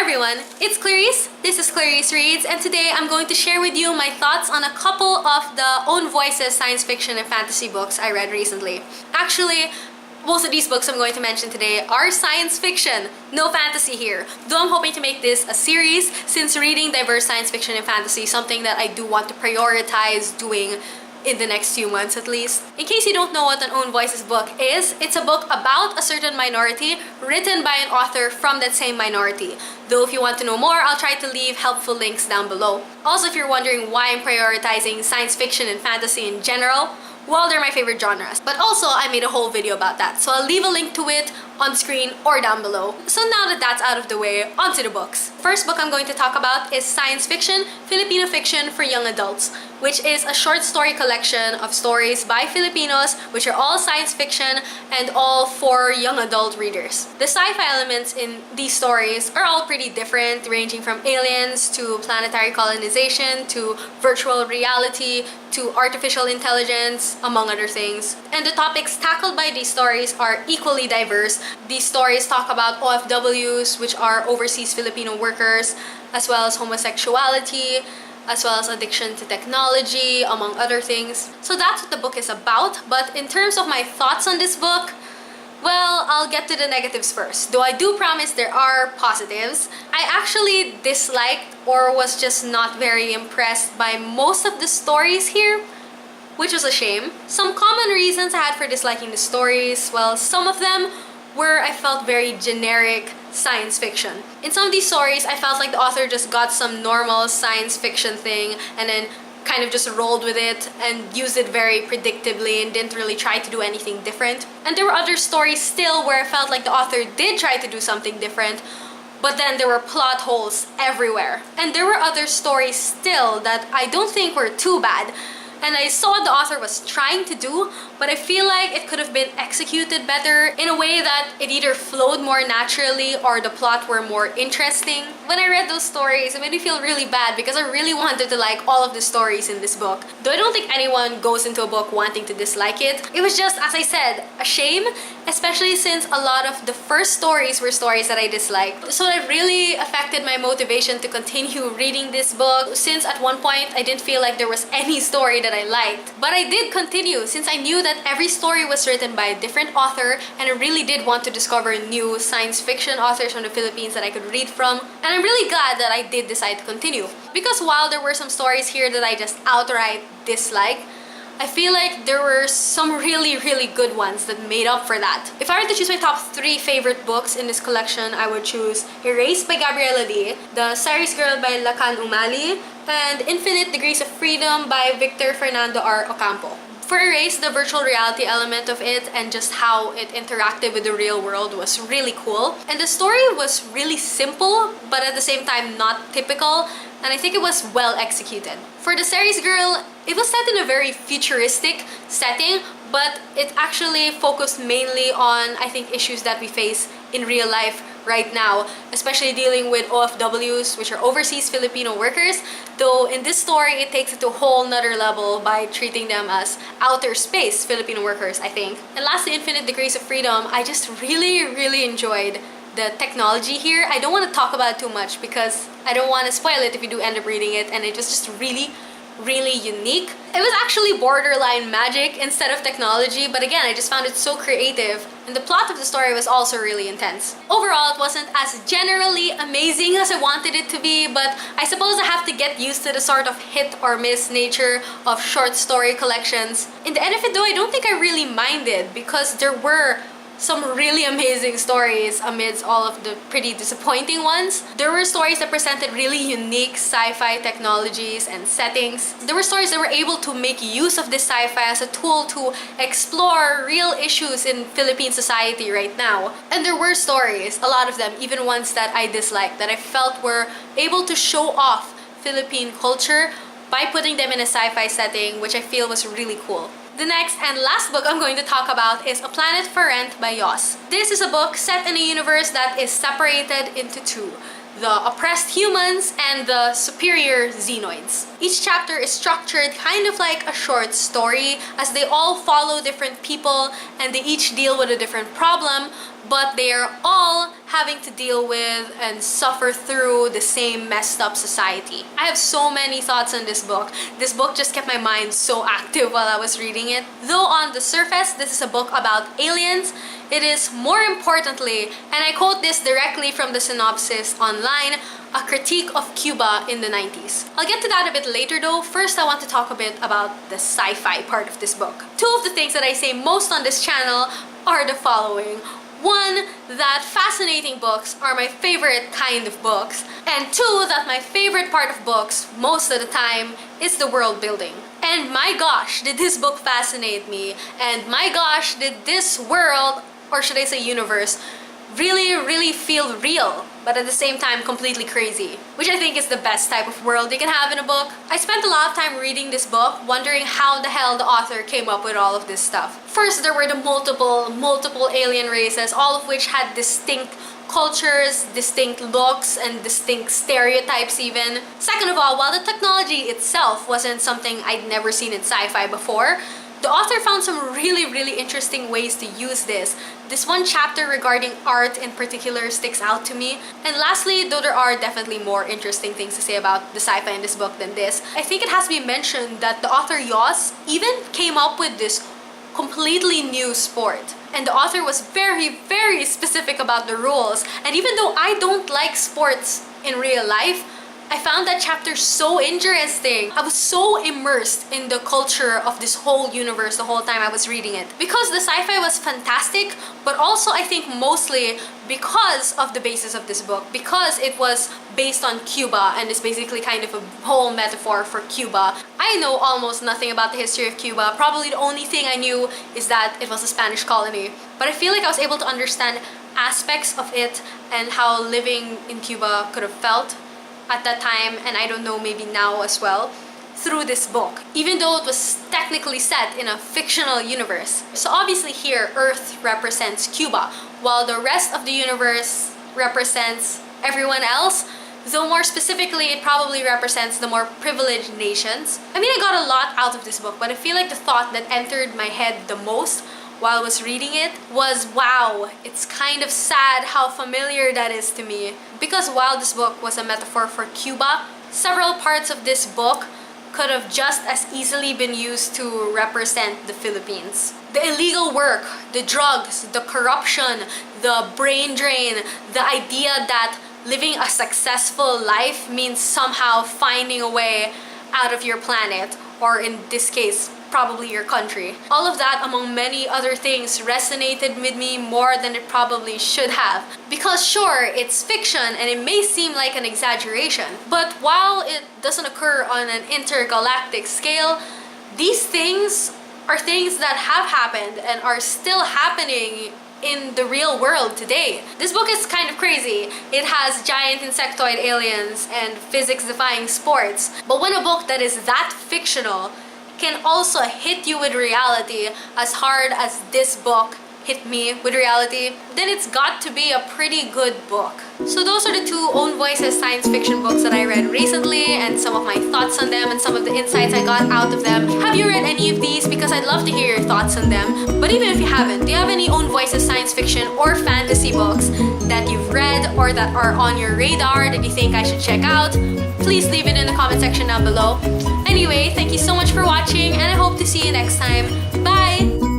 everyone, it's Clarice. This is Clarice Reads, and today I'm going to share with you my thoughts on a couple of the Own Voices science fiction and fantasy books I read recently. Actually, most of these books I'm going to mention today are science fiction, no fantasy here. Though I'm hoping to make this a series, since reading diverse science fiction and fantasy is something that I do want to prioritize doing in the next few months at least. In case you don't know what an Own Voices book is, it's a book about a certain minority written by an author from that same minority. Though if you want to know more, I'll try to leave helpful links down below. Also, if you're wondering why I'm prioritizing science fiction and fantasy in general, well, they're my favorite genres. But also, I made a whole video about that, so I'll leave a link to it on screen or down below. So now that that's out of the way, onto the books. First book I'm going to talk about is Science Fiction, Filipino Fiction for Young Adults, which is a short story collection of stories by Filipinos, which are all science fiction and all for young adult readers. The sci-fi elements in these stories are all pretty different, ranging from aliens to planetary colonization to virtual reality to artificial intelligence, among other things. And the topics tackled by these stories are equally diverse. These stories talk about OFWs, which are overseas Filipino workers, as well as homosexuality, as well as addiction to technology, among other things. So that's what the book is about, but in terms of my thoughts on this book, well, I'll get to the negatives first. Though I do promise there are positives. I actually disliked or was just not very impressed by most of the stories here, which was a shame. Some common reasons I had for disliking the stories, well, some of them were I felt very generic science fiction. In some of these stories, I felt like the author just got some normal science fiction thing and then kind of just rolled with it and used it very predictably and didn't really try to do anything different. And there were other stories still where I felt like the author did try to do something different, but then there were plot holes everywhere. And there were other stories still that I don't think were too bad, and I saw what the author was trying to do, but I feel like it could have been executed better in a way that it either flowed more naturally or the plot were more interesting. When I read those stories, it made me feel really bad because I really wanted to like all of the stories in this book. Though I don't think anyone goes into a book wanting to dislike it. It was just, as I said, a shame, especially since a lot of the first stories were stories that I disliked. So it really affected my motivation to continue reading this book, since at one point I didn't feel like there was any story that I liked. But I did continue since I knew that every story was written by a different author, and I really did want to discover new science fiction authors from the Philippines that I could read from. And I'm really glad that I did decide to continue. Because while there were some stories here that I just outright disliked, I feel like there were some really good ones that made up for that. If I were to choose my top 3 favorite books in this collection, I would choose Erased by Gabriela Lee, The Series Girl by Lacan Umali, and Infinite Degrees of Freedom by Victor Fernando R. Ocampo. For Erased, the virtual reality element of it and just how it interacted with the real world was really cool. And the story was really simple, but at the same time not typical, and I think it was well executed. For The Series Girl, it was set in a very futuristic setting, but it actually focused mainly on, I think, issues that we face in real life right now, especially dealing with OFWs, which are overseas Filipino workers, though in this story it takes it to a whole nother level by treating them as outer space Filipino workers, I think. And lastly, Infinite Degrees of Freedom, I just really enjoyed the technology here. I don't want to talk about it too much because I don't want to spoil it if you do end up reading it, and it was just really unique. It was actually borderline magic instead of technology, but again, I just found it so creative, and the plot of the story was also really intense. Overall, it wasn't as generally amazing as I wanted it to be, but I suppose I have to get used to the sort of hit or miss nature of short story collections. In the end of it though, I don't think I really minded because there were some really amazing stories amidst all of the pretty disappointing ones. There were stories that presented really unique sci-fi technologies and settings. There were stories that were able to make use of this sci-fi as a tool to explore real issues in Philippine society right now. And there were stories, a lot of them, even ones that I disliked, that I felt were able to show off Philippine culture by putting them in a sci-fi setting, which I feel was really cool. The next and last book I'm going to talk about is A Planet for Rent by Yoss. This is a book set in a universe that is separated into two: the oppressed humans and the superior xenoids. Each chapter is structured kind of like a short story, as they all follow different people and they each deal with a different problem, but they are all having to deal with and suffer through the same messed up society. I have so many thoughts on this book. This book just kept my mind so active while I was reading it. Though on the surface, this is a book about aliens, it is more importantly, and I quote this directly from the synopsis online, a critique of Cuba in the 90s. I'll get to that a bit later though. First, I want to talk a bit about the sci-fi part of this book. Two of the things that I say most on this channel are the following. One, that fascinating books are my favorite kind of books. And two, that my favorite part of books, most of the time, is the world building. And my gosh, did this book fascinate me. And my gosh, did this world, or should I say universe, really feel real, but at the same time completely crazy, which I think is the best type of world you can have in a book. I spent a lot of time reading this book wondering how the hell the author came up with all of this stuff. First, there were the multiple alien races, all of which had distinct cultures, distinct looks, and distinct stereotypes even. Second of all, while the technology itself wasn't something I'd never seen in sci-fi before, the author found some really interesting ways to use this. This one chapter regarding art in particular sticks out to me. And lastly, though there are definitely more interesting things to say about the sci-fi in this book than this, I think it has to be mentioned that the author Yoss even came up with this completely new sport. And the author was very specific about the rules. And even though I don't like sports in real life, I found that chapter so interesting. I was so immersed in the culture of this whole universe the whole time I was reading it. Because the sci-fi was fantastic, but also I think mostly because of the basis of this book. Because it was based on Cuba and is basically kind of a whole metaphor for Cuba. I know almost nothing about the history of Cuba. Probably the only thing I knew is that it was a Spanish colony. But I feel like I was able to understand aspects of it and how living in Cuba could have felt at that time, and I don't know, maybe now as well, through this book, even though it was technically set in a fictional universe. So obviously here, Earth represents Cuba, while the rest of the universe represents everyone else, though more specifically, it probably represents the more privileged nations. I mean, I got a lot out of this book, but I feel like the thought that entered my head the most while I was reading it was, wow, it's kind of sad how familiar that is to me. Because while this book was a metaphor for Cuba, several parts of this book could have just as easily been used to represent the Philippines. The illegal work, the drugs, the corruption, the brain drain, the idea that living a successful life means somehow finding a way out of your planet, or in this case, probably your country. All of that, among many other things, resonated with me more than it probably should have. Because sure, it's fiction and it may seem like an exaggeration, but while it doesn't occur on an intergalactic scale, these things are things that have happened and are still happening in the real world today. This book is kind of crazy. It has giant insectoid aliens and physics-defying sports. But when a book that is that fictional can also hit you with reality as hard as this book hit me with reality, then it's got to be a pretty good book. So those are the two Own Voices science fiction books that I read recently, and some of my thoughts on them and some of the insights I got out of them. Have you read any of these? Because I'd love to hear your thoughts on them. But even if you haven't, do you have any Own Voices science fiction or fantasy books that you've read or that are on your radar that you think I should check out? Please leave it in the comment section down below. Anyway, thank you so much for watching, and I hope to see you next time. Bye!